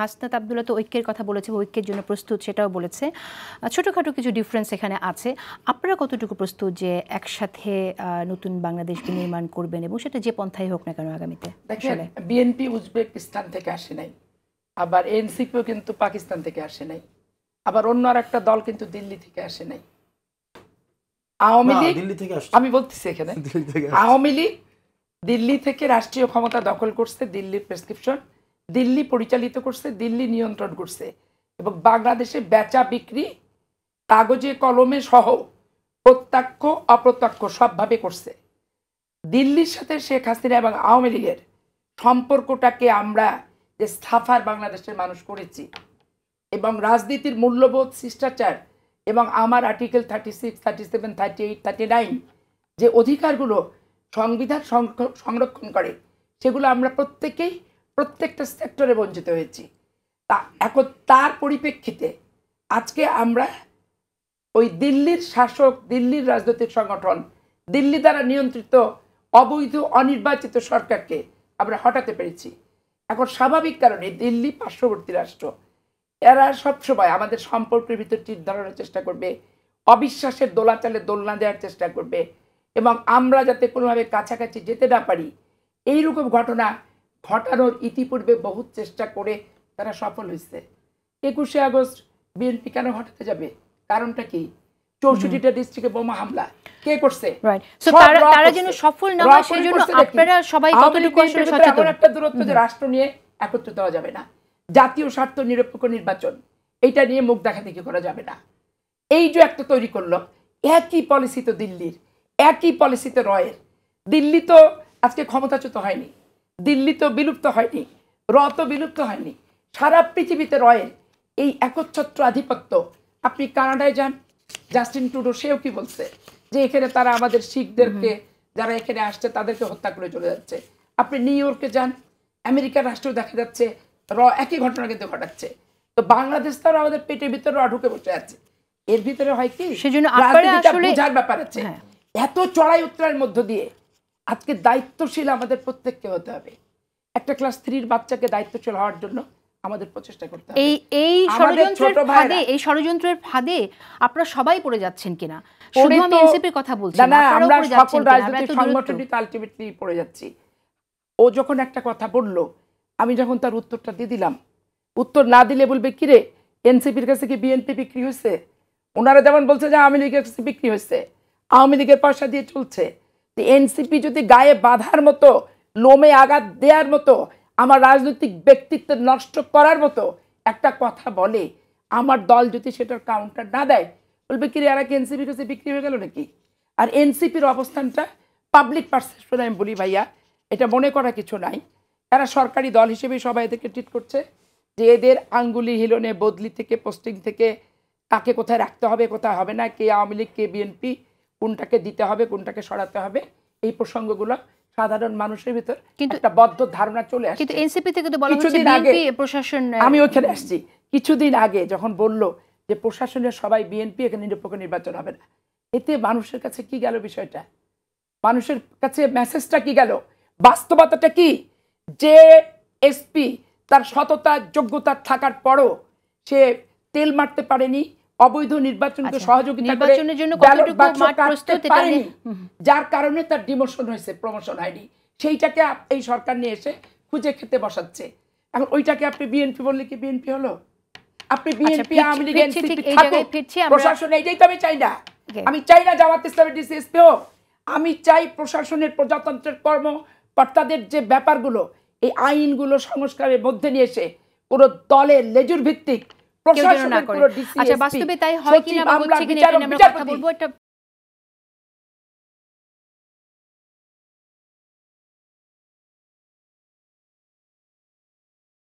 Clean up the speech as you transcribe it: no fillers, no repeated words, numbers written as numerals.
হাসনাত আব্দুল্লাহ তো ঐক্যের কথা বলেছে, ঐক্যের জন্য প্রস্তুত সেটাও বলেছে। ছোটখাটো কিছু ডিফারেন্স এখানে আছে। আপনারা কতটুকু প্রস্তুত যে একসাথে নতুন বাংলাদেশ বিনির্মাণ করবেন এবং সেটা যে পন্থাই হোক না কেন আগামীতে? দেখেন, বিএনপি উজবেকিস্তান থেকে আসে নাই, আবার এনসিপিও কিন্তু পাকিস্তান থেকে আসে নাই, আবার অন্য আর একটা দল কিন্তু দিল্লি থেকে আসে নাই। আওয়ামী লীগ আমি বলতেছি এখানে আওয়ামী লীগ দিল্লি থেকে রাষ্ট্রীয় ক্ষমতা দখল করছে, দিল্লির প্রেসক্রিপশন দিল্লি পরিচালিত করছে, দিল্লি নিয়ন্ত্রণ করছে এবং বাংলাদেশে বেচা বিক্রি কাগজে কলমে সহ প্রত্যক্ষ অপ্রত্যক্ষ সবভাবে করছে। দিল্লির সাথে শেখ হাসিনা এবং আওয়ামী লীগের সম্পর্কটাকে আমরা যে সাফার বাংলাদেশের মানুষ করেছি এবং রাজনীতির মূল্যবোধ, শিষ্টাচার এবং আমার আর্টিকেল 36, 37, 38, 39 যে অধিকারগুলো সংবিধান সংরক্ষণ করে সেগুলো আমরা প্রত্যেকেই প্রত্যেকটা সেক্টরে বঞ্চিত হয়েছি। তা এখন তার পরিপ্রেক্ষিতে আজকে আমরা ওই দিল্লির শাসক, দিল্লির রাজনৈতিক সংগঠন, দিল্লি দ্বারা নিয়ন্ত্রিত অবৈধ অনির্বাচিত সরকারকে আমরা হটাতে পেরেছি। এখন স্বাভাবিক কারণে দিল্লি পার্শ্ববর্তী রাষ্ট্র, এরা সবসময় আমাদের সম্পর্কের ভিতর তীর ধরানোর চেষ্টা করবে, অবিশ্বাসের দোলাচালে দোলনা দেওয়ার চেষ্টা করবে এবং আমরা যাতে কোনোভাবে কাছাকাছি যেতে না পারি এইরকম ঘটনা ঘটানোর ইতিপূর্বে বহু চেষ্টা করে তারা সফল হয়েছে। 21শে আগস্ট বিএনপি কেন ঘটাতে যাবে? কারণটা কি? 64টা ডিস্ট্রিক্টে বোমা হামলা কে করছে? তারা যেন সফল না হয় সেজন্য আপনারা সবাই কতটুকু আসলে সচেতন? একটা দূরত্ব যে রাষ্ট্র নিয়ে একত্রিত হওয়া যাবে না, জাতীয় স্বার্থ নিরপেক্ষ নির্বাচন এইটা নিয়ে মুখ দেখাদেখি করা যাবে না। এই যে একটা তৈরি করলো, একই পলিসি তো দিল্লির, একই পলিসিতে রয়ের। দিল্লি তো আজকে ক্ষমতাচ্যুত হয়নি, দিল্লি তো বিলুপ্ত হয়নি, তো বিলুপ্ত হয়নি। সারা পৃথিবীতে রয়ের এই একচ্ছত্র আধিপত্য। আপনি কানাডায় যান, জাস্টিন ট্রুডো সেও কি বলছে যে এখানে তারা আমাদের শিখদেরকে যারা এখানে আসছে তাদেরকে হত্যা করে চলে যাচ্ছে। আপনি নিউ ইয়র্কে যান, আমেরিকার রাষ্ট্র দেখা যাচ্ছে একই ঘটনা কিন্তু ঘটাচ্ছে। তো বাংলাদেশ তো আমাদের পেটের ভিতরে ঢুকে বসে আছে। এর ভিতরে হয় কি সেজন্য বোঝার ব্যাপার আছে। এত চড়াই উত্তরার মধ্য দিয়ে আজকে দায়িত্বশীল আমাদের প্রত্যেককে হতে হবে। একটা ক্লাস 3-র বাচ্চাকে দায়িত্বশীল হওয়ার জন্য আমাদের প্রচেষ্টা করতে হবে। এই ষড়যন্ত্রের ফাঁদে আপনারা সবাই পড়ে যাচ্ছেন কিনা? শুধু আমি এনসিপির কথা বলছি না, আমরা সকল রাজনৈতিক সংগঠনই তো আলটিমেটলি পড়ে যাচ্ছি। ও যখন একটা কথা বলল, আমি যখন তার উত্তরটা দিয়ে দিলাম, উত্তর না দিলে বলবে কিরে এনসিপির কাছে কি বিএনপি বিক্রি হয়েছে? ওনারা যেমন বলছে যে আওয়ামী লীগের কাছে বিক্রি হয়েছে, আওয়ামী লীগের পয়সা দিয়ে চলছে। এনসিপি যদি গায়ে বাঁধার মতো, লোমে আঘাত দেওয়ার মতো, আমার রাজনৈতিক ব্যক্তিত্ব নষ্ট করার মতো একটা কথা বলে, আমার দল যদি সেটার কাউন্টার না দেয় বলবে কি এরা কি এনসিপির কাছে বিক্রি হয়ে গেল নাকি? আর এনসিপির অবস্থানটা পাবলিক পারসেপশন আমি বলি ভাইয়া, এটা মনে করা কিছু নাই। এরা সরকারি দল হিসেবে সবাই এদেরকে ট্রিট করছে যে এদের আঙ্গুলি হিলনে বদলি থেকে, পোস্টিং থেকে কাকে কোথায় রাখতে হবে কোথায় হবে না, কে আওয়ামী লীগ কে বিএনপি, কোনটাকে দিতে হবে কোনটাকে সরাতে হবে, এই প্রসঙ্গগুলো সাধারণ মানুষের ভিতর একটা বদ্ধ ধারণা চলে আসে। কিন্তু এনসিপি থেকে তো বলা হচ্ছে বিএনপি প্রশাসন, আমি ওখানে আসছি। কিছুদিন আগে যখন বলল যে প্রশাসনের সবাই বিএনপি, এখানে নিরপেক্ষ নির্বাচন হবে না, এতে মানুষের কাছে কি গেল? বিষয়টা মানুষের কাছে মেসেজটা কি গেল? বাস্তবতাটা কি? যে এসপি তার সততা যোগ্যতা থাকার পরও সে তেল মারতে পারেনি, অবৈধ নির্বাচনকে সহযোগিতা করে যার কারণে তার ডিমোশন হয়েছে, প্রমোশন হয়নি। সেইটাকে এই সরকার নিয়ে এসে খুঁজে খেতে বসাচ্ছে। এখন ওইটাকে আপনি বিএনপি বললে কি বিএনপি হলো? আপনি বিএনপি আওয়ামী লীগ এনসিপি থাকুক, প্রশাসন এইটাই তো আমি চাই না। আমি চাই না জামাত ইসলামের ডিসিএসপি হোক। আমি চাই প্রশাসনের প্রজাতন্ত্রের কর্মকর্তাদের যে ব্যাপারগুলো, এই আইনগুলো সংস্কারের মধ্যে নিয়ে এসে পুরো দলের লেজুর ভিত্তিক প্রশাসনের পুরো ডিসিএসপি, বাস্তবে তাই হয় কিনা বলছি কিনা আমরা কথা বলবো। একটা